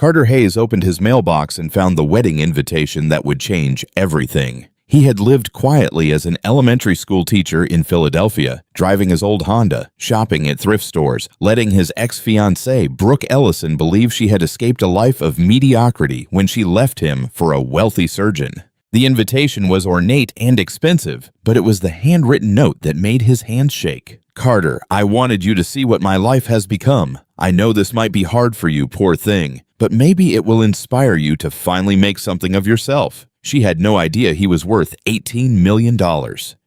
Carter Hayes opened his mailbox and found the wedding invitation that would change everything. He had lived quietly as an elementary school teacher in Philadelphia, driving his old Honda, shopping at thrift stores, letting his ex-fiancée, Brooke Ellison, believe she had escaped a life of mediocrity when she left him for a wealthy surgeon. The invitation was ornate and expensive, but it was the handwritten note that made his hands shake. "Carter, I wanted you to see what my life has become. I know this might be hard for you, poor thing, but maybe it will inspire you to finally make something of yourself." She had no idea he was worth $18 million.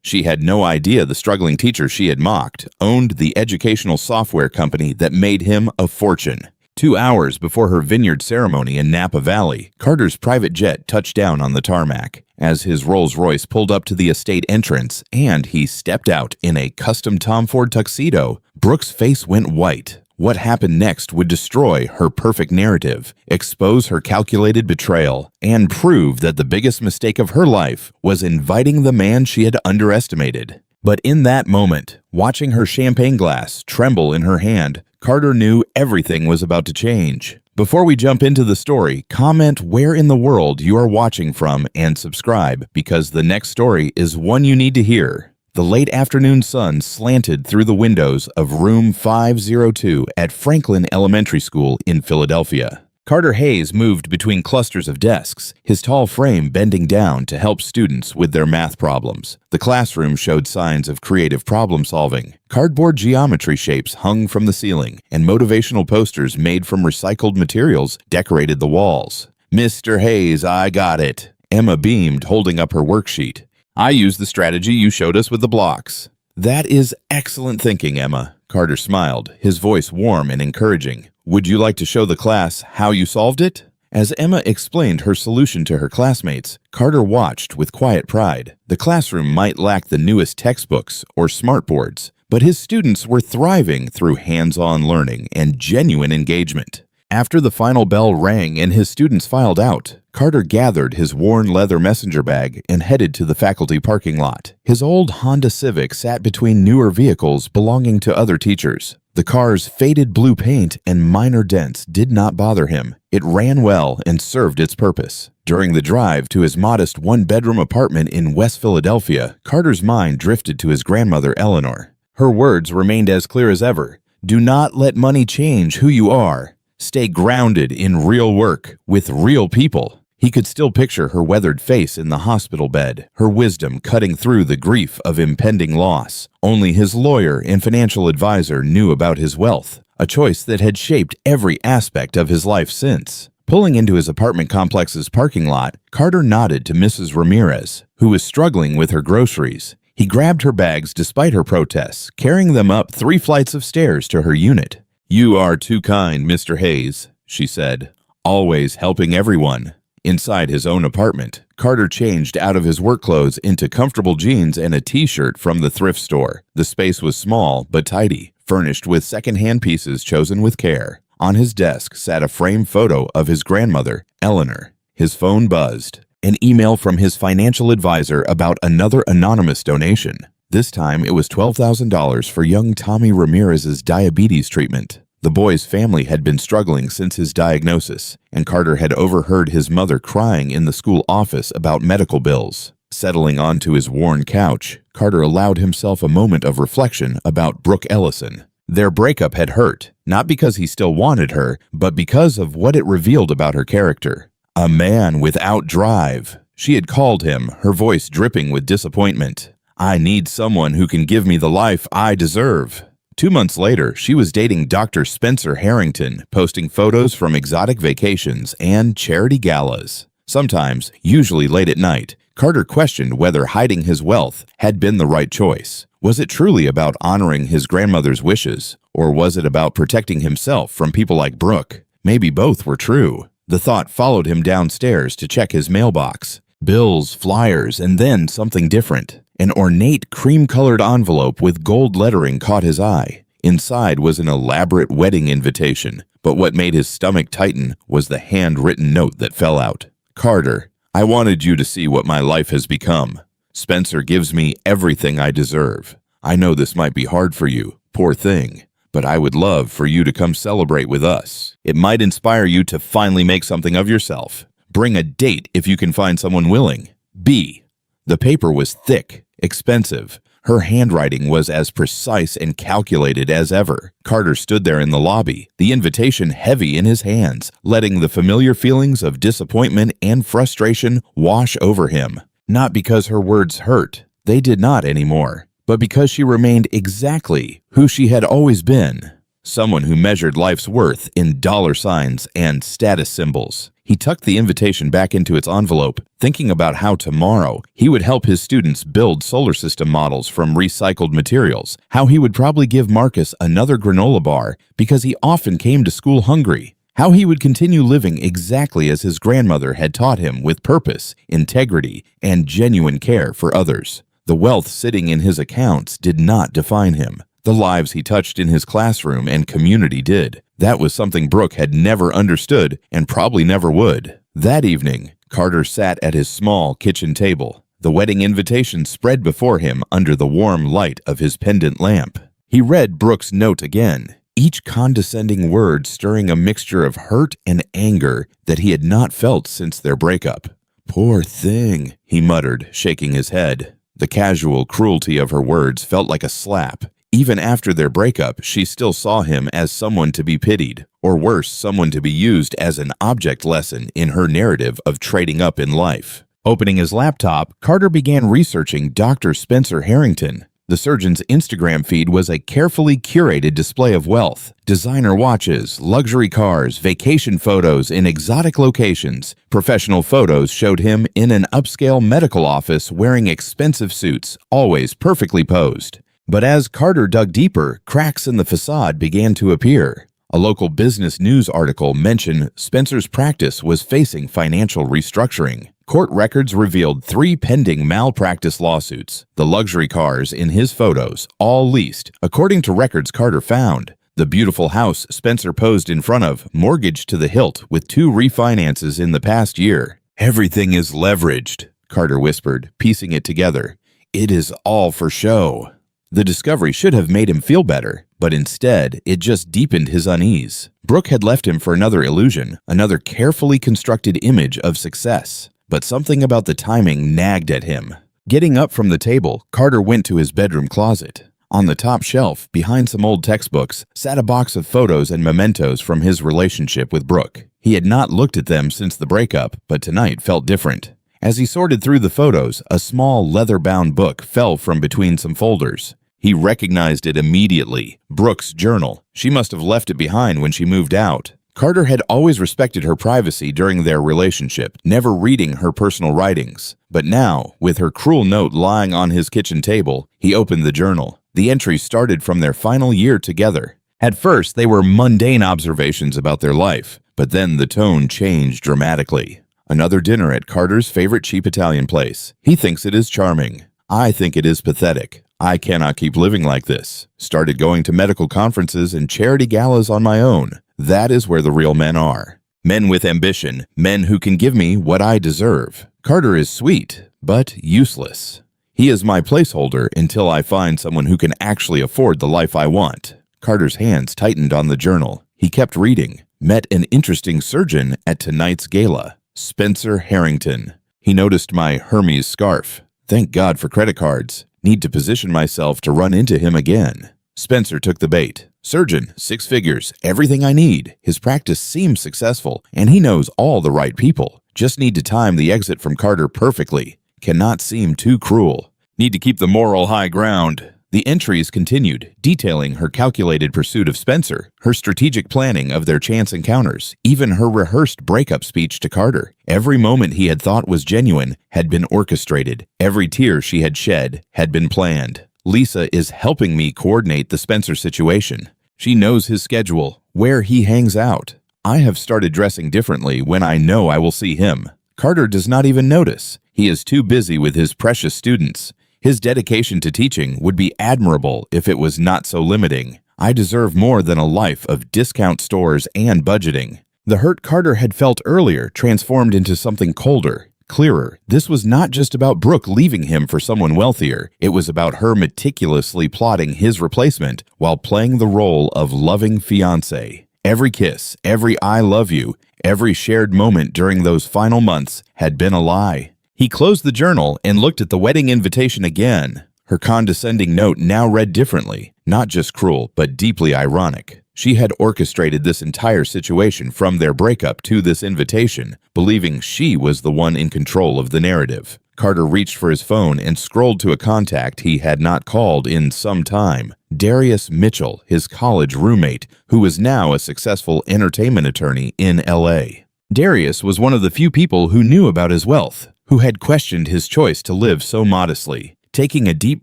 She had no idea the struggling teacher she had mocked owned the educational software company that made him a fortune. 2 hours before her vineyard ceremony in Napa Valley, Carter's private jet touched down on the tarmac. As his Rolls-Royce pulled up to the estate entrance and he stepped out in a custom Tom Ford tuxedo, Brooke's face went white. What happened next would destroy her perfect narrative, expose her calculated betrayal, and prove that the biggest mistake of her life was inviting the man she had underestimated. But in that moment, watching her champagne glass tremble in her hand, Carter knew everything was about to change. Before we jump into the story, comment where in the world you are watching from and subscribe, because the next story is one you need to hear. The late afternoon sun slanted through the windows of room 502 at Franklin Elementary School in Philadelphia. Carter Hayes moved between clusters of desks, his tall frame bending down to help students with their math problems. The classroom showed signs of creative problem solving. Cardboard geometry shapes hung from the ceiling, and motivational posters made from recycled materials decorated the walls. "Mr. Hayes, I got it." Emma beamed, holding up her worksheet. "I used the strategy you showed us with the blocks." "That is excellent thinking, Emma." Carter smiled, his voice warm and encouraging. "Would you like to show the class how you solved it?" As Emma explained her solution to her classmates, Carter watched with quiet pride. The classroom might lack the newest textbooks or smartboards, but his students were thriving through hands-on learning and genuine engagement. After the final bell rang and his students filed out, Carter gathered his worn leather messenger bag and headed to the faculty parking lot. His old Honda Civic sat between newer vehicles belonging to other teachers. The car's faded blue paint and minor dents did not bother him. It ran well and served its purpose. During the drive to his modest one-bedroom apartment in West Philadelphia, Carter's mind drifted to his grandmother, Eleanor. Her words remained as clear as ever. "Do not let money change who you are. Stay grounded in real work with real people." He could still picture her weathered face in the hospital bed, her wisdom cutting through the grief of impending loss. Only his lawyer and financial advisor knew about his wealth, a choice that had shaped every aspect of his life since. Pulling into his apartment complex's parking lot, Carter nodded to Mrs. Ramirez, who was struggling with her groceries. He grabbed her bags despite her protests, carrying them up 3 flights of stairs to her unit. "You are too kind, Mr. Hayes," she said, "always helping everyone." Inside his own apartment, Carter changed out of his work clothes into comfortable jeans and a t-shirt from the thrift store. The space was small but tidy, furnished with second-hand pieces chosen with care. On his desk sat a framed photo of his grandmother, Eleanor. His phone buzzed. An email from his financial advisor about another anonymous donation. This time it was $12,000 for young Tommy Ramirez's diabetes treatment. The boy's family had been struggling since his diagnosis, and Carter had overheard his mother crying in the school office about medical bills. Settling onto his worn couch, Carter allowed himself a moment of reflection about Brooke Ellison. Their breakup had hurt, not because he still wanted her, but because of what it revealed about her character. A man without drive. She had called him, her voice dripping with disappointment. "I need someone who can give me the life I deserve." 2 months later, she was dating Dr. Spencer Harrington, posting photos from exotic vacations and charity galas. Sometimes, usually late at night, Carter questioned whether hiding his wealth had been the right choice. Was it truly about honoring his grandmother's wishes, or was it about protecting himself from people like Brooke? Maybe both were true. The thought followed him downstairs to check his mailbox. Bills, flyers, and then something different. An ornate cream-colored envelope with gold lettering caught his eye. Inside was an elaborate wedding invitation, but what made his stomach tighten was the handwritten note that fell out. "Carter, I wanted you to see what my life has become. Spencer gives me everything I deserve. I know this might be hard for you, poor thing, but I would love for you to come celebrate with us. It might inspire you to finally make something of yourself. Bring a date if you can find someone willing. B. The paper was thick, expensive. Her handwriting was as precise and calculated as ever. Carter stood there in the lobby, the invitation heavy in his hands, letting the familiar feelings of disappointment and frustration wash over him. Not because her words hurt, they did not anymore, but because she remained exactly who she had always been. Someone who measured life's worth in dollar signs and status symbols. He tucked the invitation back into its envelope, thinking about how tomorrow he would help his students build solar system models from recycled materials, how he would probably give Marcus another granola bar because he often came to school hungry, how he would continue living exactly as his grandmother had taught him with purpose, integrity, and genuine care for others. The wealth sitting in his accounts did not define him. The lives he touched in his classroom and community did. That was something Brooke had never understood and probably never would. That evening, Carter sat at his small kitchen table, the wedding invitation spread before him under the warm light of his pendant lamp. He read Brooke's note again, each condescending word stirring a mixture of hurt and anger that he had not felt since their breakup. "Poor thing," he muttered, shaking his head. The casual cruelty of her words felt like a slap. Even after their breakup, she still saw him as someone to be pitied, or worse, someone to be used as an object lesson in her narrative of trading up in life. Opening his laptop, Carter began researching Dr. Spencer Harrington. The surgeon's Instagram feed was a carefully curated display of wealth. Designer watches, luxury cars, vacation photos in exotic locations. Professional photos showed him in an upscale medical office wearing expensive suits, always perfectly posed. But as Carter dug deeper, cracks in the facade began to appear. A local business news article mentioned Spencer's practice was facing financial restructuring. Court records revealed 3 pending malpractice lawsuits. The luxury cars in his photos, all leased, according to records Carter found. The beautiful house Spencer posed in front of, mortgaged to the hilt with 2 refinances in the past year. "Everything is leveraged," Carter whispered, piecing it together. "It is all for show." The discovery should have made him feel better, but instead, it just deepened his unease. Brooke had left him for another illusion, another carefully constructed image of success. But something about the timing nagged at him. Getting up from the table, Carter went to his bedroom closet. On the top shelf, behind some old textbooks, sat a box of photos and mementos from his relationship with Brooke. He had not looked at them since the breakup, but tonight felt different. As he sorted through the photos, a small leather-bound book fell from between some folders. He recognized it immediately. Brooke's journal. She must have left it behind when she moved out. Carter had always respected her privacy during their relationship, never reading her personal writings. But now, with her cruel note lying on his kitchen table, he opened the journal. The entries started from their final year together. At first, they were mundane observations about their life, but then the tone changed dramatically. Another dinner at Carter's favorite cheap Italian place. He thinks it is charming. I think it is pathetic. I cannot keep living like this. Started going to medical conferences and charity galas on my own. That is where the real men are. Men with ambition, men who can give me what I deserve. Carter is sweet, but useless. He is my placeholder until I find someone who can actually afford the life I want. Carter's hands tightened on the journal. He kept reading. Met an interesting surgeon at tonight's gala. Spencer Harrington. He noticed my Hermes scarf. Thank God for credit cards. Need to position myself to run into him again. Spencer took the bait. Surgeon, 6 figures, everything I need. His practice seems successful, and he knows all the right people. Just need to time the exit from Carter perfectly. Cannot seem too cruel. Need to keep the moral high ground. The entries continued, detailing her calculated pursuit of Spencer, her strategic planning of their chance encounters, even her rehearsed breakup speech to Carter. Every moment he had thought was genuine had been orchestrated. Every tear she had shed had been planned. Lisa is helping me coordinate the Spencer situation. She knows his schedule, where he hangs out. I have started dressing differently when I know I will see him. Carter does not even notice. He is too busy with his precious students. His dedication to teaching would be admirable if it was not so limiting. I deserve more than a life of discount stores and budgeting. The hurt Carter had felt earlier transformed into something colder. Clearer, this was not just about Brooke leaving him for someone wealthier. It was about her meticulously plotting his replacement while playing the role of loving fiancé. Every kiss, every I love you, every shared moment during those final months had been a lie. He closed the journal and looked at the wedding invitation again. Her condescending note now read differently, not just cruel, but deeply ironic. She had orchestrated this entire situation from their breakup to this invitation, believing she was the one in control of the narrative. Carter reached for his phone and scrolled to a contact he had not called in some time. Darius Mitchell, his college roommate, who was now a successful entertainment attorney in L.A. Darius was one of the few people who knew about his wealth, who had questioned his choice to live so modestly. Taking a deep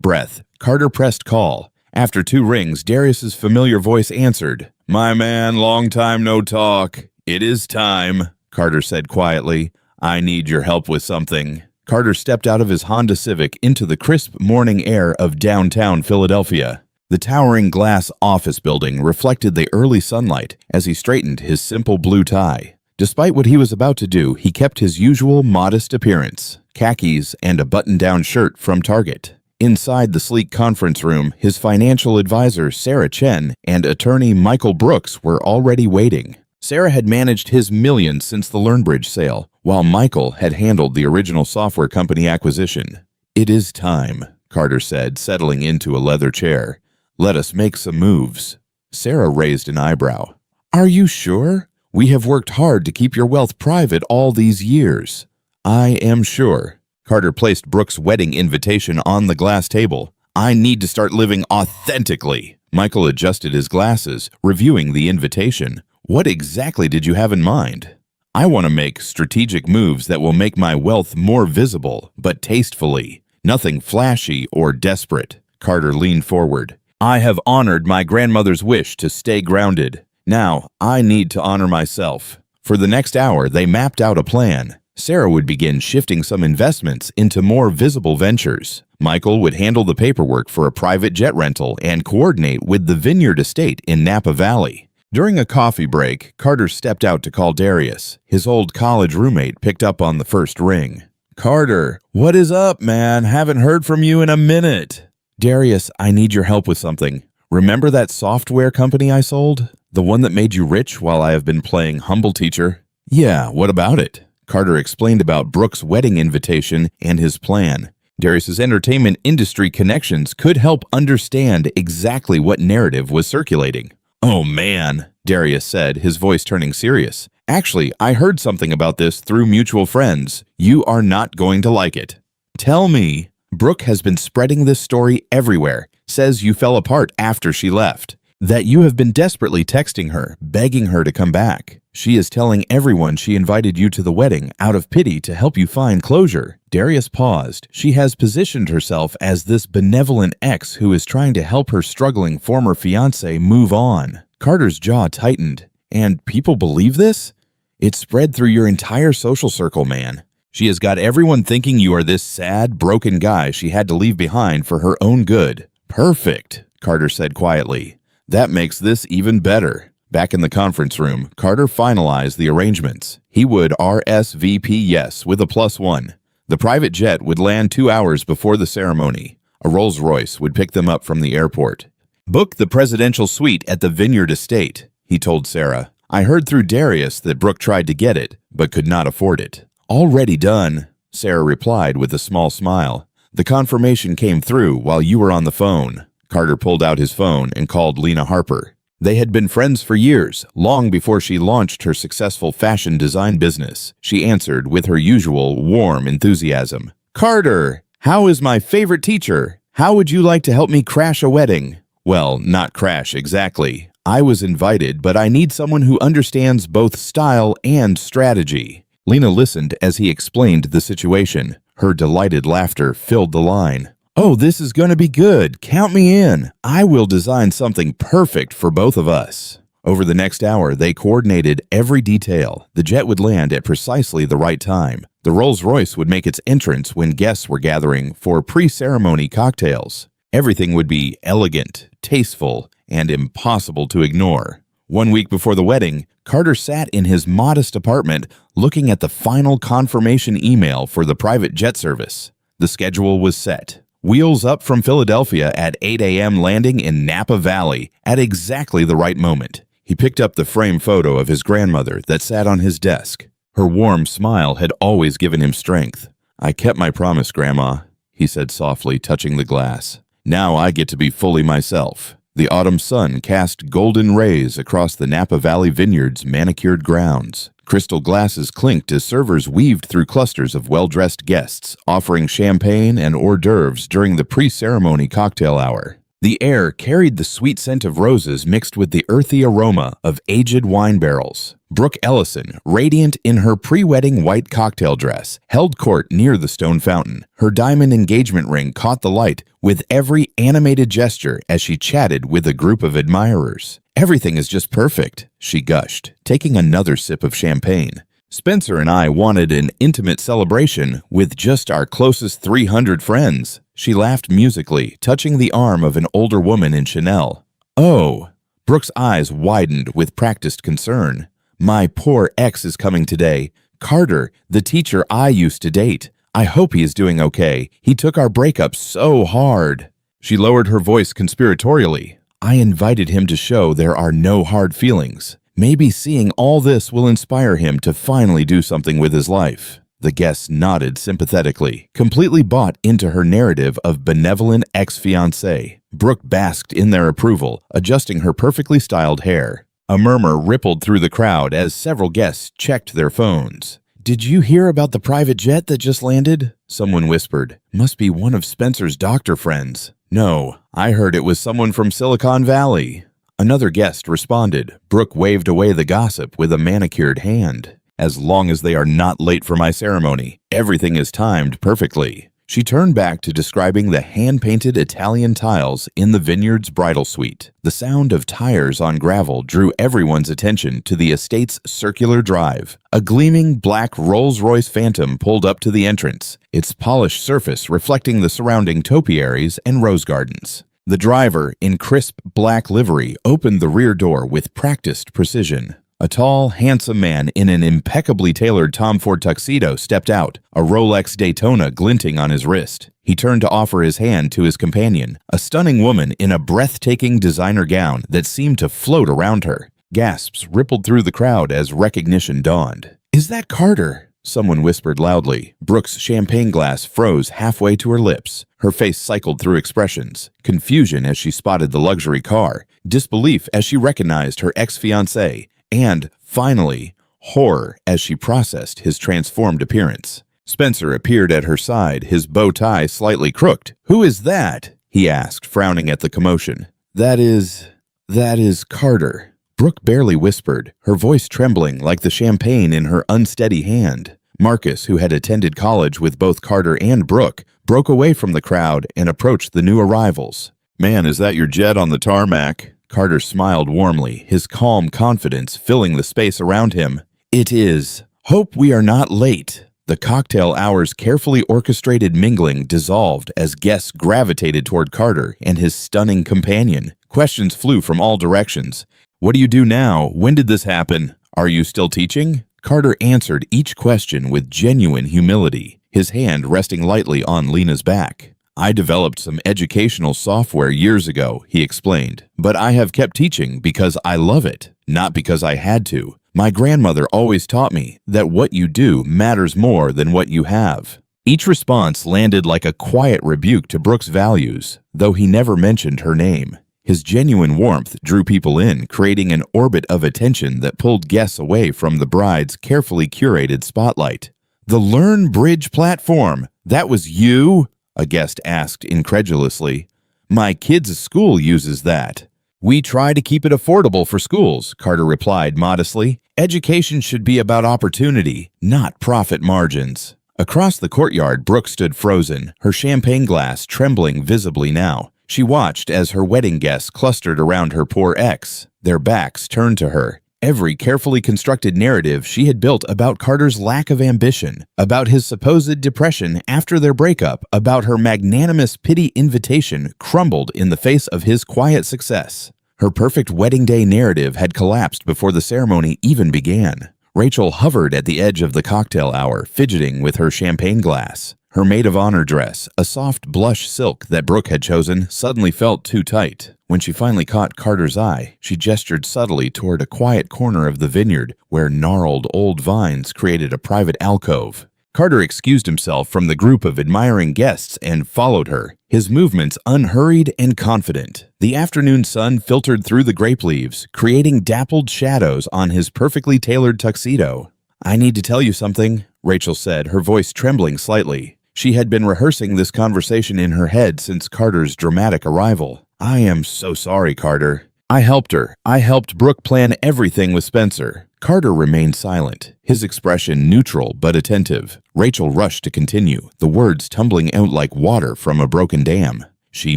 breath, Carter pressed call. After 2 rings, Darius's familiar voice answered. "My man, long time no talk. It is time," Carter said quietly. "I need your help with something." Carter stepped out of his Honda Civic into the crisp morning air of downtown Philadelphia. The towering glass office building reflected the early sunlight as he straightened his simple blue tie. Despite what he was about to do, he kept his usual modest appearance, khakis and a button-down shirt from Target. Inside the sleek conference room, his financial advisor, Sarah Chen, and attorney Michael Brooks were already waiting. Sarah had managed his millions since the LearnBridge sale, while Michael had handled the original software company acquisition. "It is time," Carter said, settling into a leather chair. "Let us make some moves." Sarah raised an eyebrow. "Are you sure? We have worked hard to keep your wealth private all these years." "I am sure." Carter placed Brooks' wedding invitation on the glass table. "I need to start living authentically." Michael adjusted his glasses, reviewing the invitation. "What exactly did you have in mind?" "I want to make strategic moves that will make my wealth more visible, but tastefully. Nothing flashy or desperate." Carter leaned forward. "I have honored my grandmother's wish to stay grounded. Now, I need to honor myself." For the next hour, they mapped out a plan. Sarah would begin shifting some investments into more visible ventures. Michael would handle the paperwork for a private jet rental and coordinate with the Vineyard Estate in Napa Valley. During a coffee break, Carter stepped out to call Darius. His old college roommate picked up on the first ring. "Carter, what is up, man? Haven't heard from you in a minute." "Darius, I need your help with something. Remember that software company I sold? The one that made you rich while I have been playing humble teacher?" "Yeah, what about it?" Carter explained about Brooks' wedding invitation and his plan. Darius's entertainment industry connections could help understand exactly what narrative was circulating. "Oh man," Darius said, his voice turning serious. "Actually, I heard something about this through mutual friends. You are not going to like it." "Tell me." "Brooke has been spreading this story everywhere. Says you fell apart after she left. That you have been desperately texting her, begging her to come back. She is telling everyone she invited you to the wedding out of pity to help you find closure." Darius paused. She has positioned herself as this benevolent ex who is trying to help her struggling former fiancé move on. Carter's jaw tightened. "And people believe this? It spread through your entire social circle, man. She has got everyone thinking you are this sad, broken guy she had to leave behind for her own good." "Perfect," Carter said quietly. "That makes this even better." Back in the conference room, Carter finalized the arrangements. He would RSVP yes with a +1. The private jet would land 2 hours before the ceremony. A Rolls-Royce would pick them up from the airport. "Book the presidential suite at the Vineyard Estate," he told Sarah. "I heard through Darius that Brooke tried to get it, but could not afford it." "Already done," Sarah replied with a small smile. "The confirmation came through while you were on the phone." Carter pulled out his phone and called Lena Harper. They had been friends for years, long before she launched her successful fashion design business. She answered with her usual warm enthusiasm. "Carter, how is my favorite teacher? How would you like to help me crash a wedding?" "Well, not crash exactly. I was invited, but I need someone who understands both style and strategy." Lena listened as he explained the situation. Her delighted laughter filled the line. "Oh, this is going to be good. Count me in. I will design something perfect for both of us." Over the next hour, they coordinated every detail. The jet would land at precisely the right time. The Rolls-Royce would make its entrance when guests were gathering for pre-ceremony cocktails. Everything would be elegant, tasteful, and impossible to ignore. 1 week before the wedding, Carter sat in his modest apartment looking at the final confirmation email for the private jet service. The schedule was set. Wheels up from Philadelphia at 8 a.m. landing in Napa Valley at exactly the right moment. He picked up the framed photo of his grandmother that sat on his desk. Her warm smile had always given him strength. "I kept my promise, Grandma," he said softly, touching the glass. "Now I get to be fully myself." The autumn sun cast golden rays across the Napa Valley Vineyard's manicured grounds. Crystal glasses clinked as servers weaved through clusters of well-dressed guests, offering champagne and hors d'oeuvres during the pre-ceremony cocktail hour. The air carried the sweet scent of roses mixed with the earthy aroma of aged wine barrels. Brooke Ellison, radiant in her pre-wedding white cocktail dress, held court near the stone fountain. Her diamond engagement ring caught the light with every animated gesture as she chatted with a group of admirers. "Everything is just perfect," she gushed, taking another sip of champagne. "Spencer and I wanted an intimate celebration with just our closest 300 friends." She laughed musically, touching the arm of an older woman in Chanel. "Oh." Brooke's eyes widened with practiced concern. "My poor ex is coming today. Carter, the teacher I used to date. I hope he is doing okay. He took our breakup so hard." She lowered her voice conspiratorially. "I invited him to show there are no hard feelings. Maybe seeing all this will inspire him to finally do something with his life." The guests nodded sympathetically, completely bought into her narrative of benevolent ex-fiancé. Brooke basked in their approval, adjusting her perfectly styled hair. A murmur rippled through the crowd as several guests checked their phones. "Did you hear about the private jet that just landed?" Someone whispered. "Must be one of Spencer's doctor friends." "No, I heard it was someone from Silicon Valley." Another guest responded. Brooke waved away the gossip with a manicured hand. "As long as they are not late for my ceremony, everything is timed perfectly." She turned back to describing the hand-painted Italian tiles in the vineyard's bridal suite. The sound of tires on gravel drew everyone's attention to the estate's circular drive. A gleaming black Rolls-Royce Phantom pulled up to the entrance, its polished surface reflecting the surrounding topiaries and rose gardens. The driver, in crisp black livery, opened the rear door with practiced precision. A tall, handsome man in an impeccably tailored Tom Ford tuxedo stepped out, a Rolex Daytona glinting on his wrist. He turned to offer his hand to his companion, a stunning woman in a breathtaking designer gown that seemed to float around her. Gasps rippled through the crowd as recognition dawned. "Is that Carter?" Someone whispered loudly. Brooke's champagne glass froze halfway to her lips. Her face cycled through expressions: confusion as she spotted the luxury car, disbelief as she recognized her ex-fiancé, and, finally, horror as she processed his transformed appearance. Spencer appeared at her side, his bow tie slightly crooked. "Who is that?" he asked, frowning at the commotion. That is Carter." Brooke barely whispered, her voice trembling like the champagne in her unsteady hand. Marcus, who had attended college with both Carter and Brooke, broke away from the crowd and approached the new arrivals. "Man, is that your jet on the tarmac?" Carter smiled warmly, his calm confidence filling the space around him. "It is. Hope we are not late." The cocktail hour's carefully orchestrated mingling dissolved as guests gravitated toward Carter and his stunning companion. Questions flew from all directions. "What do you do now? When did this happen? Are you still teaching?" Carter answered each question with genuine humility, his hand resting lightly on Lena's back. "I developed some educational software years ago," he explained, "but I have kept teaching because I love it, not because I had to. My grandmother always taught me that what you do matters more than what you have." Each response landed like a quiet rebuke to Brooke's values, though he never mentioned her name. His genuine warmth drew people in, creating an orbit of attention that pulled guests away from the bride's carefully curated spotlight. "The Learn Bridge platform, that was you?" a guest asked incredulously. "My kid's school uses that." "We try to keep it affordable for schools," Carter replied modestly. "Education should be about opportunity, not profit margins." Across the courtyard, Brooke stood frozen, her champagne glass trembling visibly now. She watched as her wedding guests clustered around her poor ex, their backs turned to her. Every carefully constructed narrative she had built about Carter's lack of ambition, about his supposed depression after their breakup, about her magnanimous pity invitation crumbled in the face of his quiet success. Her perfect wedding day narrative had collapsed before the ceremony even began. Rachel hovered at the edge of the cocktail hour, fidgeting with her champagne glass. Her maid of honor dress, a soft blush silk that Brooke had chosen, suddenly felt too tight. When she finally caught Carter's eye, she gestured subtly toward a quiet corner of the vineyard where gnarled old vines created a private alcove. Carter excused himself from the group of admiring guests and followed her, his movements unhurried and confident. The afternoon sun filtered through the grape leaves, creating dappled shadows on his perfectly tailored tuxedo. "I need to tell you something," Rachel said, her voice trembling slightly. She had been rehearsing this conversation in her head since Carter's dramatic arrival. "I am so sorry, Carter. I helped her. I helped Brooke plan everything with Spencer." Carter remained silent, his expression neutral but attentive. Rachel rushed to continue, the words tumbling out like water from a broken dam. "She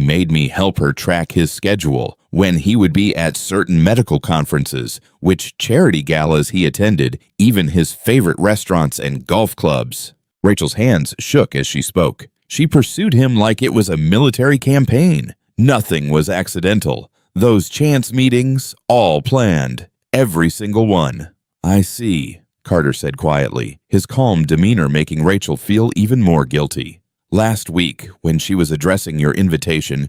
made me help her track his schedule, when he would be at certain medical conferences, which charity galas he attended, even his favorite restaurants and golf clubs." Rachel's hands shook as she spoke. She pursued him like it was a military campaign. Nothing was accidental. Those chance meetings, all planned. Every single one. "I see," Carter said quietly, his calm demeanor making Rachel feel even more guilty. "Last week, when she was addressing your invitation,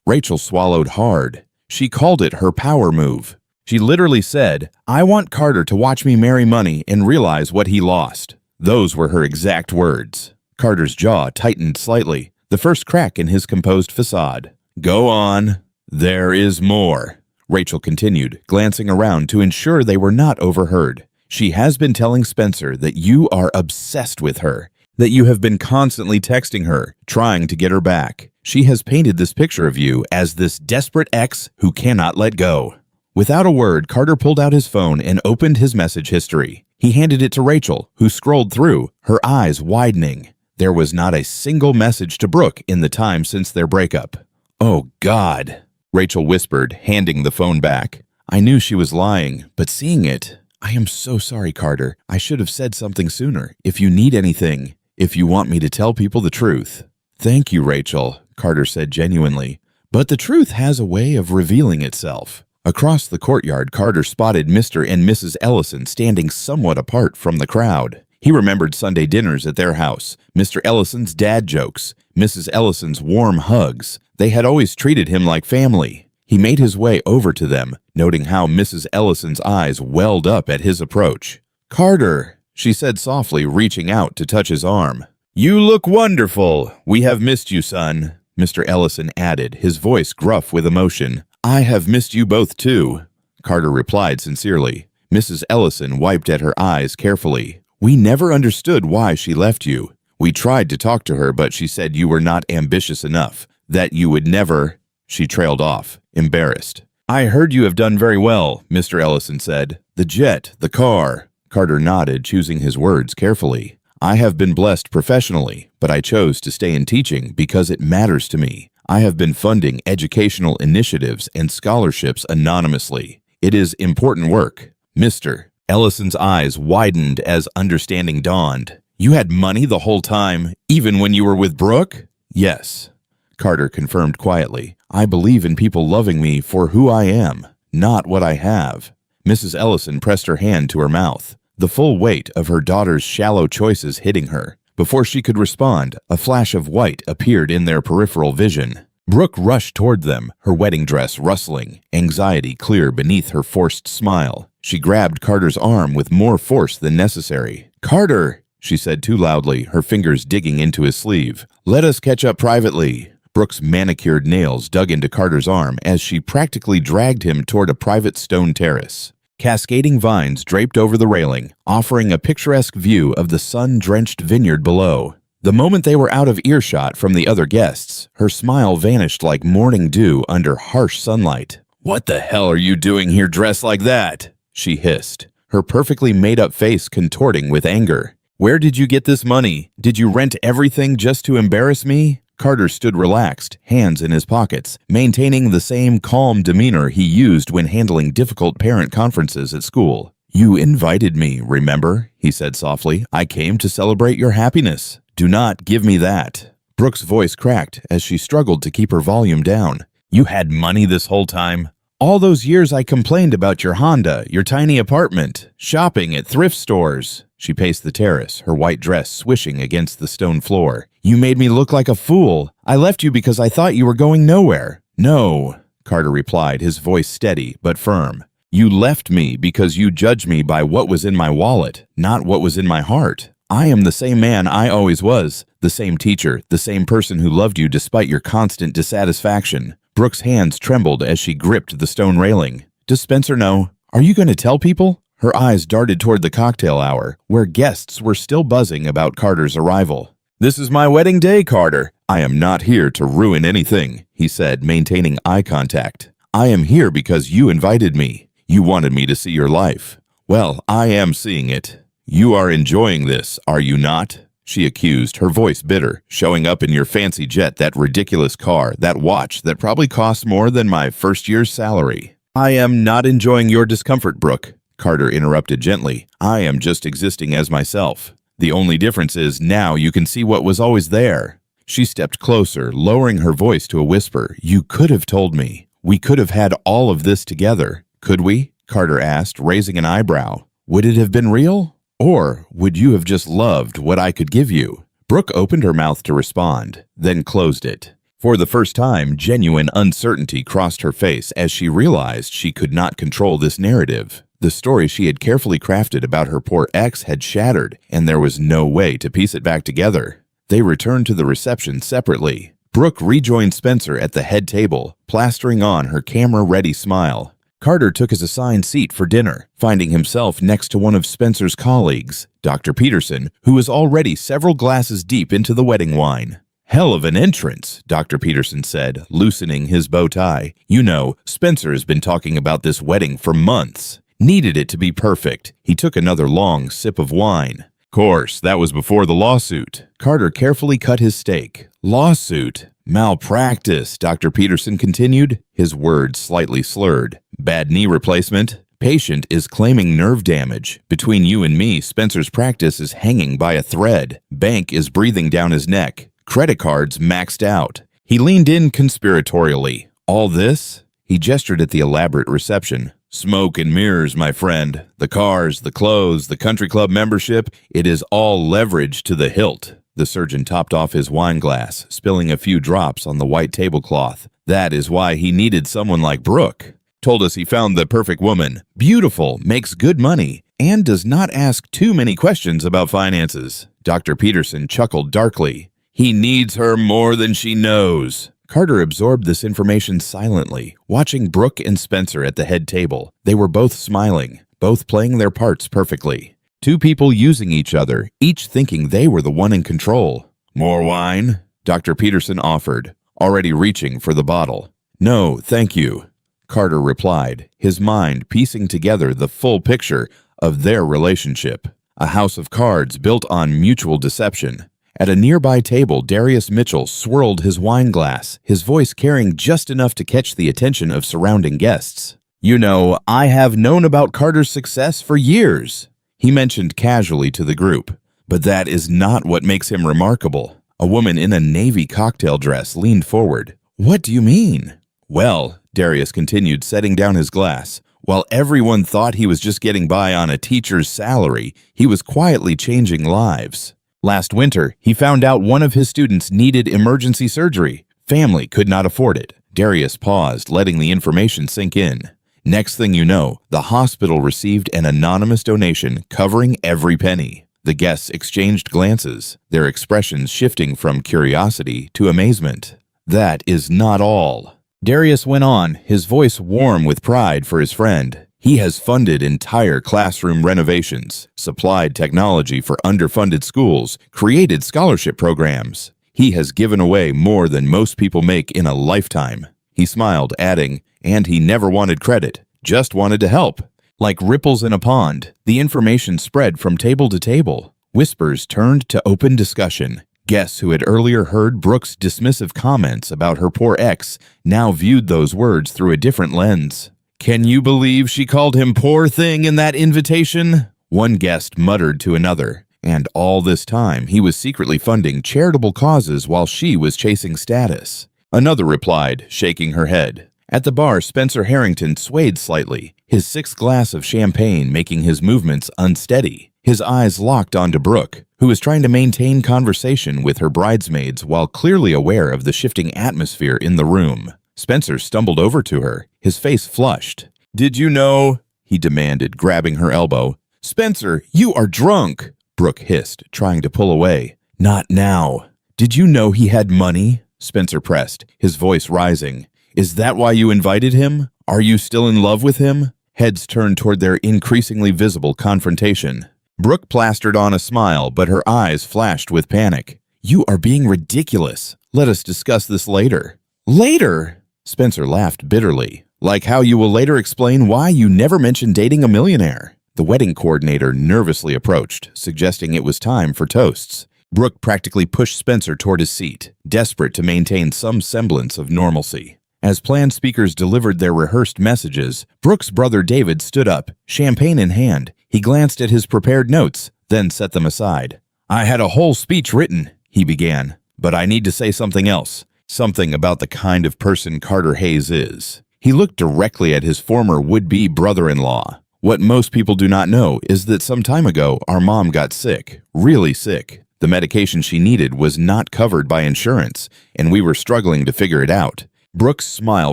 Rachel swallowed hard. She called it her power move. She literally said, 'I want Carter to watch me marry money and realize what he lost.' Those were her exact words." Carter's jaw tightened slightly, the first crack in his composed facade. "Go on. There is more," Rachel continued, glancing around to ensure they were not overheard. "She has been telling Spencer that you are obsessed with her, that you have been constantly texting her, trying to get her back. She has painted this picture of you as this desperate ex who cannot let go." Without a word, Carter pulled out his phone and opened his message history. He handed it to Rachel, who scrolled through, her eyes widening. There was not a single message to Brooke in the time since their breakup. "Oh, God," Rachel whispered, handing the phone back. "I knew she was lying, but seeing it, I am so sorry, Carter. I should have said something sooner. If you need anything, if you want me to tell people the truth." "Thank you, Rachel," Carter said genuinely. "But the truth has a way of revealing itself." Across the courtyard, Carter spotted Mr. and Mrs. Ellison standing somewhat apart from the crowd. He remembered Sunday dinners at their house, Mr. Ellison's dad jokes, Mrs. Ellison's warm hugs. They had always treated him like family. He made his way over to them, noting how Mrs. Ellison's eyes welled up at his approach. "Carter," she said softly, reaching out to touch his arm. "You look wonderful. We have missed you, son," Mr. Ellison added, his voice gruff with emotion. "I have missed you both, too," Carter replied sincerely. Mrs. Ellison wiped at her eyes carefully. "We never understood why she left you. We tried to talk to her, but she said you were not ambitious enough, that you would never—" She trailed off, embarrassed. "I heard you have done very well," Mr. Ellison said. "The jet, the car." Carter nodded, choosing his words carefully. "I have been blessed professionally, but I chose to stay in teaching because it matters to me. I have been funding educational initiatives and scholarships anonymously. It is important work." Mr. Ellison's eyes widened as understanding dawned. "You had money the whole time, even when you were with Brooke?" "Yes," Carter confirmed quietly. "I believe in people loving me for who I am, not what I have." Mrs. Ellison pressed her hand to her mouth, the full weight of her daughter's shallow choices hitting her. Before she could respond, a flash of white appeared in their peripheral vision. Brooke rushed toward them, her wedding dress rustling, anxiety clear beneath her forced smile. She grabbed Carter's arm with more force than necessary. "Carter," she said too loudly, her fingers digging into his sleeve. "Let us catch up privately." Brooke's manicured nails dug into Carter's arm as she practically dragged him toward a private stone terrace. Cascading vines draped over the railing, offering a picturesque view of the sun-drenched vineyard below. The moment they were out of earshot from the other guests, her smile vanished like morning dew under harsh sunlight. "What the hell are you doing here dressed like that?" she hissed, her perfectly made-up face contorting with anger. "Where did you get this money? Did you rent everything just to embarrass me?" Carter stood relaxed, hands in his pockets, maintaining the same calm demeanor he used when handling difficult parent conferences at school. "You invited me, remember?" he said softly. "I came to celebrate your happiness. Do not give me that." Brooke's voice cracked as she struggled to keep her volume down. "You had money this whole time? All those years I complained about your Honda, your tiny apartment, shopping at thrift stores. She paced the terrace, her white dress swishing against the stone floor. You made me look like a fool. I left you because I thought you were going nowhere. No, Carter replied, his voice steady but firm. You left me because you judged me by what was in my wallet, not what was in my heart. I am the same man I always was, the same teacher, the same person who loved you despite your constant dissatisfaction. Brooke's hands trembled as she gripped the stone railing. Does Spencer know? Are you going to tell people? Her eyes darted toward the cocktail hour, where guests were still buzzing about Carter's arrival. This is my wedding day, Carter. I am not here to ruin anything, he said, maintaining eye contact. I am here because you invited me. You wanted me to see your life. Well, I am seeing it. You are enjoying this, are you not? She accused, her voice bitter. Showing up in your fancy jet, that ridiculous car, that watch that probably cost more than my first year's salary. I am not enjoying your discomfort, Brooke, Carter interrupted gently. I am just existing as myself. The only difference is now you can see what was always there. She stepped closer, lowering her voice to a whisper. You could have told me. We could have had all of this together. Could we? Carter asked, raising an eyebrow. Would it have been real? Or would you have just loved what I could give you? Brooke opened her mouth to respond, then closed it. For the first time, genuine uncertainty crossed her face as she realized she could not control this narrative. The story she had carefully crafted about her poor ex had shattered, and there was no way to piece it back together. They returned to the reception separately. Brooke rejoined Spencer at the head table, plastering on her camera-ready smile. Carter took his assigned seat for dinner, finding himself next to one of Spencer's colleagues, Dr. Peterson, who was already several glasses deep into the wedding wine. Hell of an entrance, Dr. Peterson said, loosening his bow tie. You know, Spencer has been talking about this wedding for months. Needed it to be perfect. He took another long sip of wine. Course, that was before the lawsuit. Carter carefully cut his steak. Lawsuit? Malpractice, Dr. Peterson continued, his words slightly slurred. Bad knee replacement. Patient is claiming nerve damage. Between you and me, Spencer's practice is hanging by a thread. Bank is breathing down his neck. Credit cards maxed out. He leaned in conspiratorially. All this? He gestured at the elaborate reception. Smoke and mirrors, my friend. The cars, the clothes, the country club membership, it is all leverage to the hilt. The surgeon topped off his wine glass, spilling a few drops on the white tablecloth. That is why he needed someone like Brooke. Told us he found the perfect woman. Beautiful, makes good money, and does not ask too many questions about finances. Dr. Peterson chuckled darkly. He needs her more than she knows. Carter absorbed this information silently, watching Brooke and Spencer at the head table. They were both smiling, both playing their parts perfectly. Two people using each other, each thinking they were the one in control. More wine? Dr. Peterson offered, already reaching for the bottle. No, thank you, Carter replied, his mind piecing together the full picture of their relationship. A house of cards built on mutual deception. At a nearby table, Darius Mitchell swirled his wine glass, his voice carrying just enough to catch the attention of surrounding guests. You know, I have known about Carter's success for years, he mentioned casually to the group. But that is not what makes him remarkable. A woman in a navy cocktail dress leaned forward. What do you mean? Well, Darius continued, setting down his glass. While everyone thought he was just getting by on a teacher's salary, he was quietly changing lives. Last winter, he found out one of his students needed emergency surgery. Family could not afford it. Darius paused, letting the information sink in. Next thing you know, the hospital received an anonymous donation covering every penny. The guests exchanged glances, their expressions shifting from curiosity to amazement. That is not all. Darius went on, his voice warm with pride for his friend. He has funded entire classroom renovations, supplied technology for underfunded schools, created scholarship programs. He has given away more than most people make in a lifetime. He smiled, adding, and he never wanted credit, just wanted to help. Like ripples in a pond, the information spread from table to table. Whispers turned to open discussion. Guests who had earlier heard Brooke's dismissive comments about her poor ex now viewed those words through a different lens. Can you believe she called him poor thing in that invitation? One guest muttered to another, and all this time he was secretly funding charitable causes while she was chasing status. Another replied, shaking her head. At the bar, Spencer Harrington swayed slightly, his sixth glass of champagne making his movements unsteady. His eyes locked onto Brooke, who was trying to maintain conversation with her bridesmaids while clearly aware of the shifting atmosphere in the room. Spencer stumbled over to her, his face flushed. "Did you know?" he demanded, grabbing her elbow. "Spencer, you are drunk," Brooke hissed, trying to pull away. "Not now." "Did you know he had money?" Spencer pressed, his voice rising. "Is that why you invited him? Are you still in love with him?" Heads turned toward their increasingly visible confrontation. Brooke plastered on a smile, but her eyes flashed with panic. "You are being ridiculous. Let us discuss this later." "Later?" Spencer laughed bitterly. "Like how you will later explain why you never mentioned dating a millionaire." The wedding coordinator nervously approached, suggesting it was time for toasts. Brooke practically pushed Spencer toward his seat, desperate to maintain some semblance of normalcy. As planned speakers delivered their rehearsed messages, Brooke's brother David stood up, champagne in hand. He glanced at his prepared notes, then set them aside. "I had a whole speech written," he began, "but I need to say something else. Something about the kind of person Carter Hayes is." He looked directly at his former would-be brother-in-law. "What most people do not know is that some time ago, our mom got sick, really sick. The medication she needed was not covered by insurance, and we were struggling to figure it out." Brooke's smile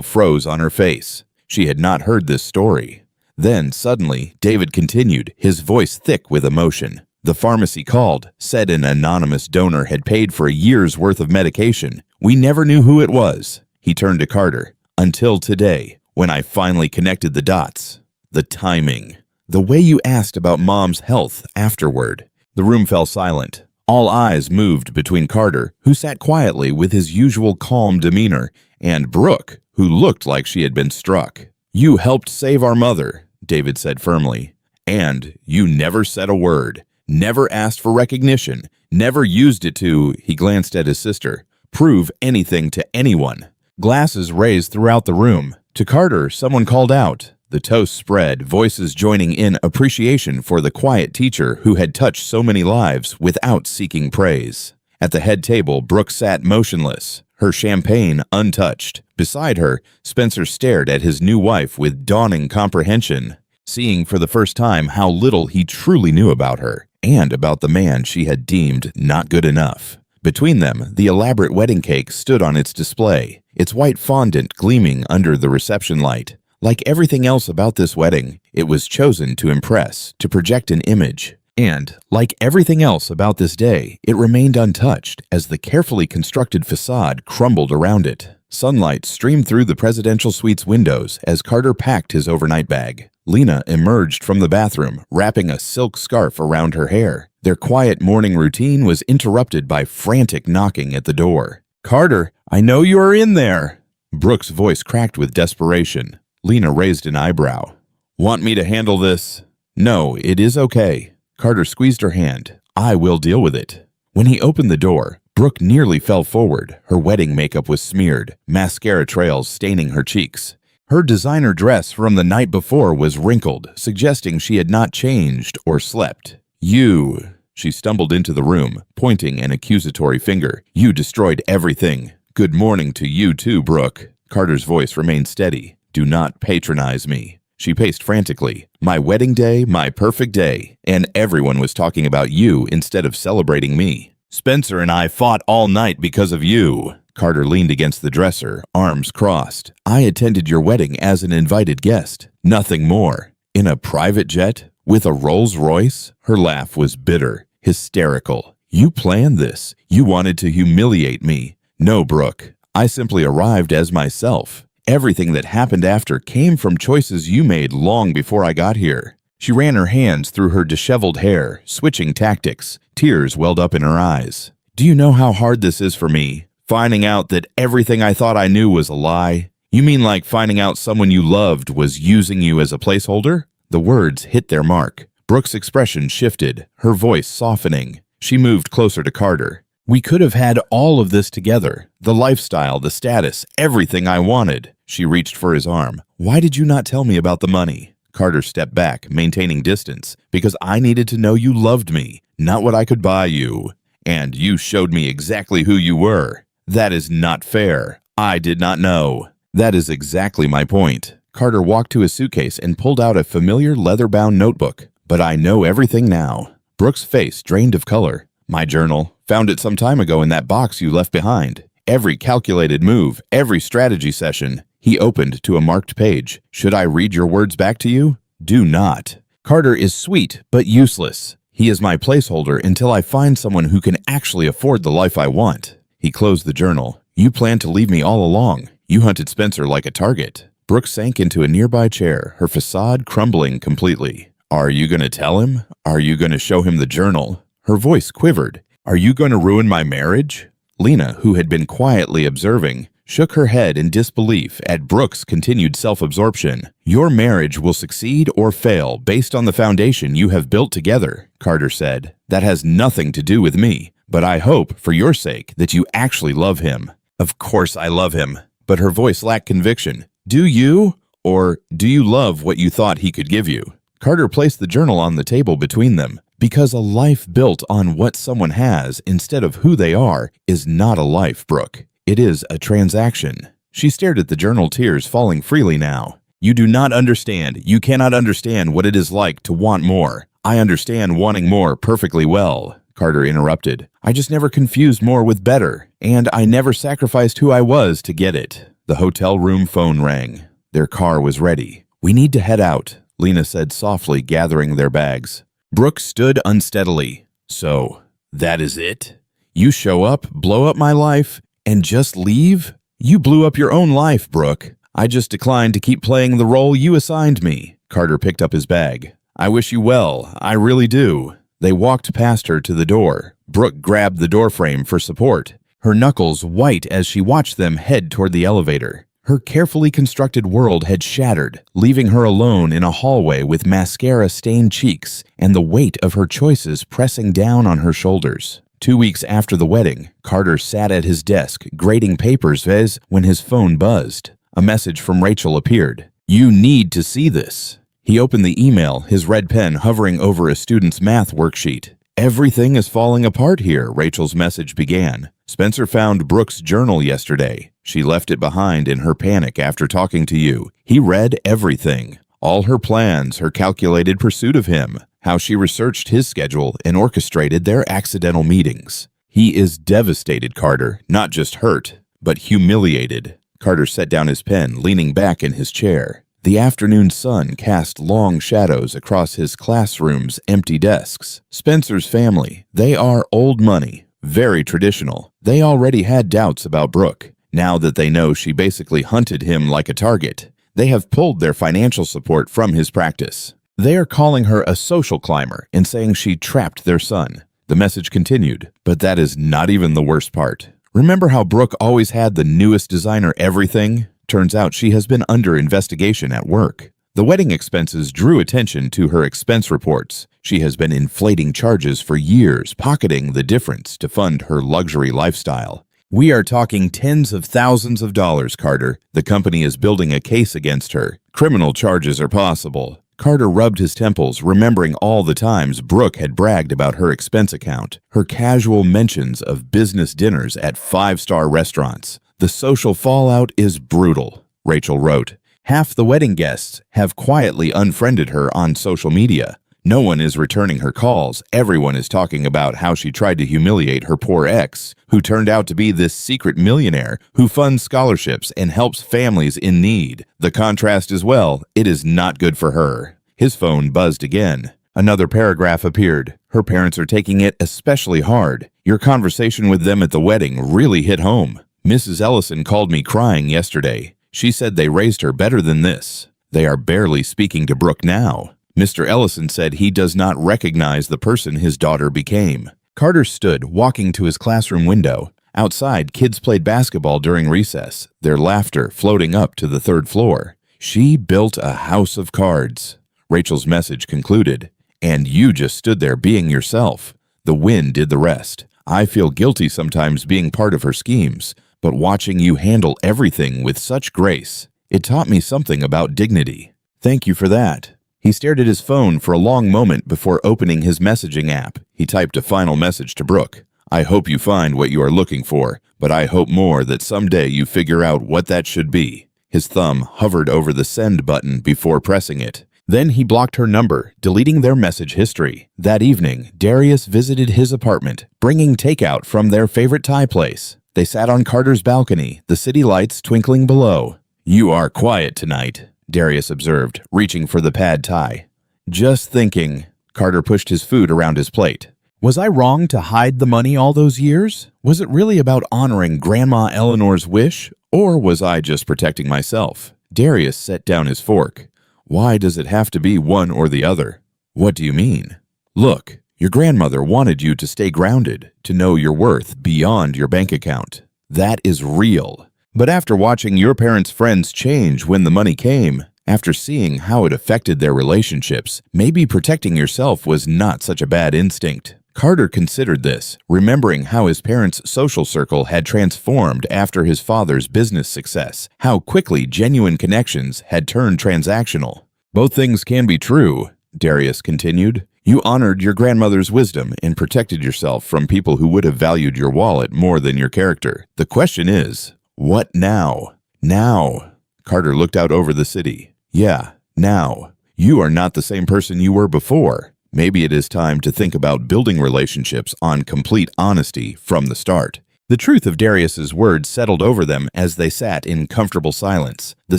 froze on her face. She had not heard this story. Then, suddenly, David continued, his voice thick with emotion. "The pharmacy called, said an anonymous donor had paid for a year's worth of medication. We never knew who it was." He turned to Carter. "Until today, when I finally connected the dots. The timing. The way you asked about Mom's health afterward." The room fell silent. All eyes moved between Carter, who sat quietly with his usual calm demeanor, and Brooke, who looked like she had been struck. "You helped save our mother," David said firmly. "And you never said a word, never asked for recognition, never used it to," he glanced at his sister, "prove anything to anyone." Glasses raised throughout the room. To Carter, someone called out. The toast spread, voices joining in appreciation for the quiet teacher who had touched so many lives without seeking praise. At the head table, Brooke sat motionless, her champagne untouched. Beside her, Spencer stared at his new wife with dawning comprehension, seeing for the first time how little he truly knew about her, and about the man she had deemed not good enough. Between them, the elaborate wedding cake stood on its display, its white fondant gleaming under the reception light. Like everything else about this wedding, it was chosen to impress, to project an image. And, like everything else about this day, it remained untouched as the carefully constructed facade crumbled around it. Sunlight streamed through the presidential suite's windows as Carter packed his overnight bag. Lena emerged from the bathroom, wrapping a silk scarf around her hair. Their quiet morning routine was interrupted by frantic knocking at the door. "Carter, I know you are in there!" Brooke's voice cracked with desperation. Lena raised an eyebrow. "Want me to handle this?" "No, it is okay." Carter squeezed her hand. "I will deal with it." When he opened the door, Brooke nearly fell forward. Her wedding makeup was smeared, mascara trails staining her cheeks. Her designer dress from the night before was wrinkled, suggesting she had not changed or slept. "You," she stumbled into the room, pointing an accusatory finger. "You destroyed everything." "Good morning to you too, Brooke." Carter's voice remained steady. "Do not patronize me." She paced frantically. "My wedding day, my perfect day, and everyone was talking about you instead of celebrating me. Spencer and I fought all night because of you." Carter leaned against the dresser, arms crossed. "I attended your wedding as an invited guest, nothing more. In a private jet? With a Rolls Royce?" Her laugh was bitter, hysterical. "You planned this. You wanted to humiliate me." "No, Brooke. I simply arrived as myself. Everything that happened after came from choices you made long before I got here." She ran her hands through her disheveled hair, switching tactics. Tears welled up in her eyes. "Do you know how hard this is for me? Finding out that everything I thought I knew was a lie? You mean like finding out someone you loved was using you as a placeholder?" The words hit their mark. Brooke's expression shifted, her voice softening. She moved closer to Carter. "We could have had all of this together. The lifestyle, the status, everything I wanted." She reached for his arm. "Why did you not tell me about the money?" Carter stepped back, maintaining distance. "Because I needed to know you loved me, not what I could buy you. And you showed me exactly who you were. That is not fair. I did not know." That is exactly my point. Carter walked to his suitcase and pulled out a familiar leather-bound notebook. But I know everything now. Brooke's face drained of color. My journal. Found it some time ago in that box you left behind. Every calculated move, every strategy session. He opened to a marked page. Should I read your words back to you? Do not. Carter is sweet, but useless. He is my placeholder until I find someone who can actually afford the life I want. He closed the journal. You planned to leave me all along. You hunted Spencer like a target. Brooke sank into a nearby chair, her facade crumbling completely. Are you going to tell him? Are you going to show him the journal? Her voice quivered. Are you going to ruin my marriage? Lena, who had been quietly observing, shook her head in disbelief at Brooke's continued self-absorption. Your marriage will succeed or fail based on the foundation you have built together, Carter said. That has nothing to do with me, but I hope, for your sake, that you actually love him. Of course I love him, but her voice lacked conviction. Do you? Or do you love what you thought he could give you? Carter placed the journal on the table between them. Because a life built on what someone has instead of who they are is not a life, Brooke. It is a transaction. She stared at the journal, tears falling freely now. You do not understand. You cannot understand what it is like to want more. I understand wanting more perfectly well, Carter interrupted. I just never confused more with better, and I never sacrificed who I was to get it. The hotel room phone rang. Their car was ready. We need to head out, Lena said softly, gathering their bags. Brooke stood unsteadily. So, that is it? You show up, blow up my life, and just leave? You blew up your own life, Brooke. I just declined to keep playing the role you assigned me. Carter picked up his bag. I wish you well. I really do. They walked past her to the door. Brooke grabbed the doorframe for support, her knuckles white as she watched them head toward the elevator. Her carefully constructed world had shattered, leaving her alone in a hallway with mascara-stained cheeks and the weight of her choices pressing down on her shoulders. 2 weeks after the wedding, Carter sat at his desk, grading papers when his phone buzzed. A message from Rachel appeared. You need to see this. He opened the email, his red pen hovering over a student's math worksheet. Everything is falling apart here, Rachel's message began. Spencer found Brooke's journal yesterday. She left it behind in her panic after talking to you. He read everything. All her plans, her calculated pursuit of him, how she researched his schedule and orchestrated their accidental meetings. He is devastated, Carter, not just hurt, but humiliated. Carter set down his pen, leaning back in his chair. The afternoon sun cast long shadows across his classroom's empty desks. Spencer's family, they are old money, very traditional. They already had doubts about Brooke. Now that they know she basically hunted him like a target, they have pulled their financial support from his practice. They are calling her a social climber and saying she trapped their son. The message continued, but that is not even the worst part. Remember how Brooke always had the newest designer everything? Turns out she has been under investigation at work. The wedding expenses drew attention to her expense reports. She has been inflating charges for years, pocketing the difference to fund her luxury lifestyle. We are talking tens of thousands of dollars, Carter. The company is building a case against her. Criminal charges are possible. Carter rubbed his temples, remembering all the times Brooke had bragged about her expense account, her casual mentions of business dinners at five-star restaurants. The social fallout is brutal, Rachel wrote. Half the wedding guests have quietly unfriended her on social media. No one is returning her calls. Everyone is talking about how she tried to humiliate her poor ex, who turned out to be this secret millionaire who funds scholarships and helps families in need. The contrast as well, it is not good for her. His phone buzzed again. Another paragraph appeared. Her parents are taking it especially hard. Your conversation with them at the wedding really hit home. Mrs. Ellison called me crying yesterday. She said they raised her better than this. They are barely speaking to Brooke now. Mr. Ellison said he does not recognize the person his daughter became. Carter stood, walking to his classroom window. Outside, kids played basketball during recess, their laughter floating up to the third floor. She built a house of cards. Rachel's message concluded. And you just stood there being yourself. The wind did the rest. I feel guilty sometimes being part of her schemes, but watching you handle everything with such grace, it taught me something about dignity. Thank you for that. He stared at his phone for a long moment before opening his messaging app. He typed a final message to Brooke. I hope you find what you are looking for, but I hope more that someday you figure out what that should be. His thumb hovered over the send button before pressing it. Then he blocked her number, deleting their message history. That evening, Darius visited his apartment, bringing takeout from their favorite Thai place. They sat on Carter's balcony, the city lights twinkling below. "You are quiet tonight," Darius observed, reaching for the pad Thai. "Just thinking." Carter pushed his food around his plate. "Was I wrong to hide the money all those years? Was it really about honoring Grandma Eleanor's wish, or was I just protecting myself?" Darius set down his fork. "Why does it have to be one or the other?" "What do you mean?" "Look, your grandmother wanted you to stay grounded, to know your worth beyond your bank account. That is real. But after watching your parents' friends change when the money came, after seeing how it affected their relationships, maybe protecting yourself was not such a bad instinct." Carter considered this, remembering how his parents' social circle had transformed after his father's business success, how quickly genuine connections had turned transactional. "Both things can be true," Darius continued. "You honored your grandmother's wisdom and protected yourself from people who would have valued your wallet more than your character. The question is, what now?" "Now." Carter looked out over the city. "Yeah, now. You are not the same person you were before. Maybe it is time to think about building relationships on complete honesty from the start." The truth of Darius's words settled over them as they sat in comfortable silence, the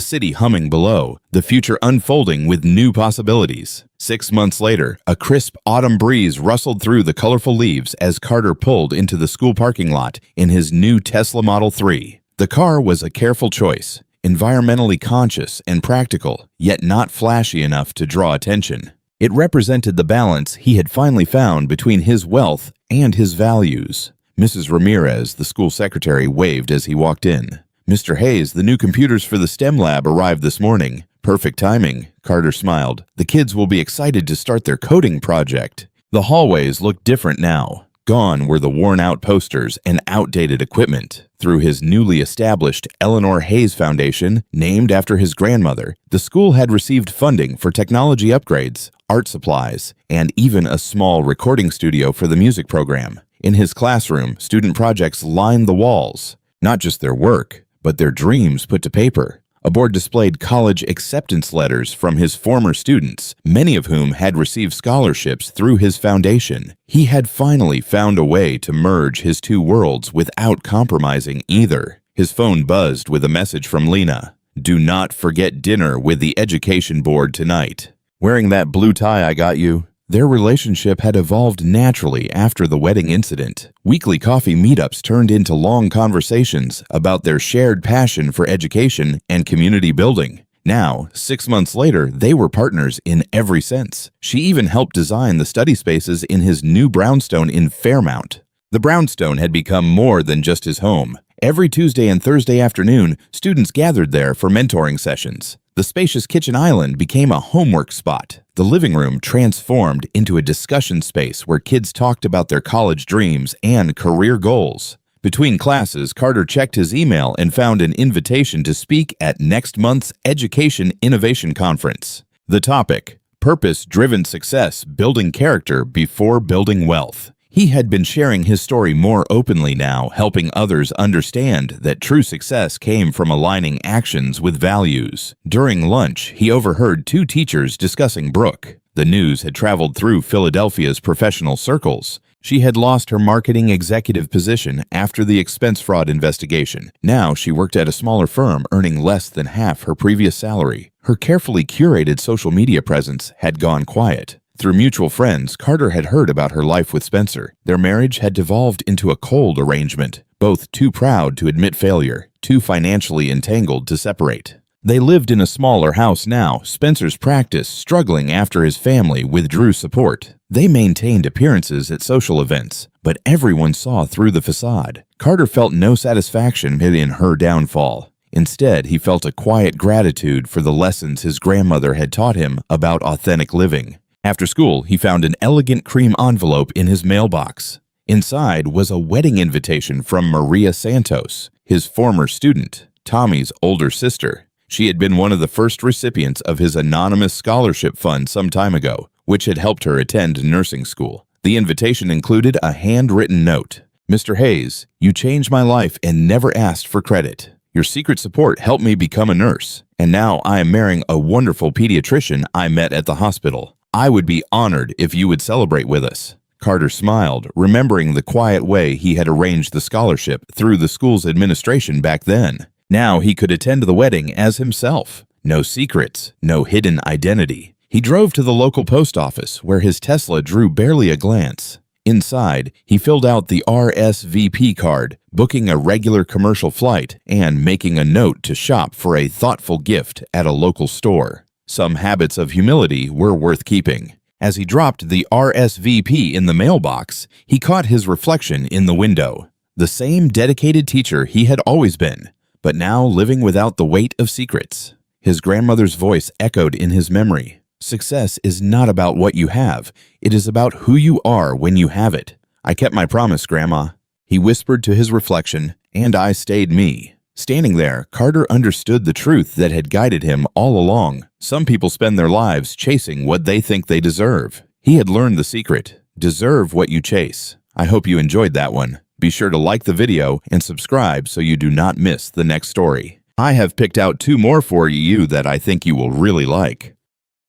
city humming below, the future unfolding with new possibilities. 6 months later, a crisp autumn breeze rustled through the colorful leaves as Carter pulled into the school parking lot in his new Tesla Model 3. The car was a careful choice, environmentally conscious and practical, yet not flashy enough to draw attention. It represented the balance he had finally found between his wealth and his values. Mrs. Ramirez, the school secretary, waved as he walked in. "Mr. Hayes, the new computers for the STEM lab arrived this morning." "Perfect timing," Carter smiled. "The kids will be excited to start their coding project." The hallways looked different now. Gone were the worn-out posters and outdated equipment. Through his newly established Eleanor Hayes Foundation, named after his grandmother, the school had received funding for technology upgrades, art supplies, and even a small recording studio for the music program. In his classroom, student projects lined the walls. Not just their work, but their dreams put to paper. A board displayed college acceptance letters from his former students, many of whom had received scholarships through his foundation. He had finally found a way to merge his two worlds without compromising either. His phone buzzed with a message from Lena. "Do not forget dinner with the education board tonight. Wearing that blue tie I got you." Their relationship had evolved naturally after the wedding incident. Weekly coffee meetups turned into long conversations about their shared passion for education and community building. Now, 6 months later, they were partners in every sense. She even helped design the study spaces in his new brownstone in Fairmount. The brownstone had become more than just his home. Every Tuesday and Thursday afternoon, students gathered there for mentoring sessions. The spacious kitchen island became a homework spot. The living room transformed into a discussion space where kids talked about their college dreams and career goals. Between classes, Carter checked his email and found an invitation to speak at next month's Education Innovation Conference. The topic: Purpose-Driven Success, Building Character Before Building Wealth. He had been sharing his story more openly now, helping others understand that true success came from aligning actions with values. During lunch, he overheard two teachers discussing Brooke. The news had traveled through Philadelphia's professional circles. She had lost her marketing executive position after the expense fraud investigation. Now she worked at a smaller firm, earning less than half her previous salary. Her carefully curated social media presence had gone quiet. Through mutual friends, Carter had heard about her life with Spencer. Their marriage had devolved into a cold arrangement, both too proud to admit failure, too financially entangled to separate. They lived in a smaller house now, Spencer's practice struggling after his family withdrew support. They maintained appearances at social events, but everyone saw through the facade. Carter felt no satisfaction in her downfall. Instead, he felt a quiet gratitude for the lessons his grandmother had taught him about authentic living. After school, he found an elegant cream envelope in his mailbox. Inside was a wedding invitation from Maria Santos, his former student, Tommy's older sister. She had been one of the first recipients of his anonymous scholarship fund some time ago, which had helped her attend nursing school. The invitation included a handwritten note. "Mr. Hayes, you changed my life and never asked for credit. Your secret support helped me become a nurse, and now I am marrying a wonderful pediatrician I met at the hospital. I would be honored if you would celebrate with us." Carter smiled, remembering the quiet way he had arranged the scholarship through the school's administration back then. Now he could attend the wedding as himself. No secrets, no hidden identity. He drove to the local post office, where his Tesla drew barely a glance. Inside, he filled out the RSVP card, booking a regular commercial flight and making a note to shop for a thoughtful gift at a local store. Some habits of humility were worth keeping. As he dropped the RSVP in the mailbox, he caught his reflection in the window. The same dedicated teacher he had always been, but now living without the weight of secrets. His grandmother's voice echoed in his memory. "Success is not about what you have. It is about who you are when you have it." "I kept my promise, Grandma," he whispered to his reflection, "and I stayed me." Standing there, Carter understood the truth that had guided him all along. Some people spend their lives chasing what they think they deserve. He had learned the secret. Deserve what you chase. I hope you enjoyed that one. Be sure to like the video and subscribe so you do not miss the next story. I have picked out 2 more for you that I think you will really like.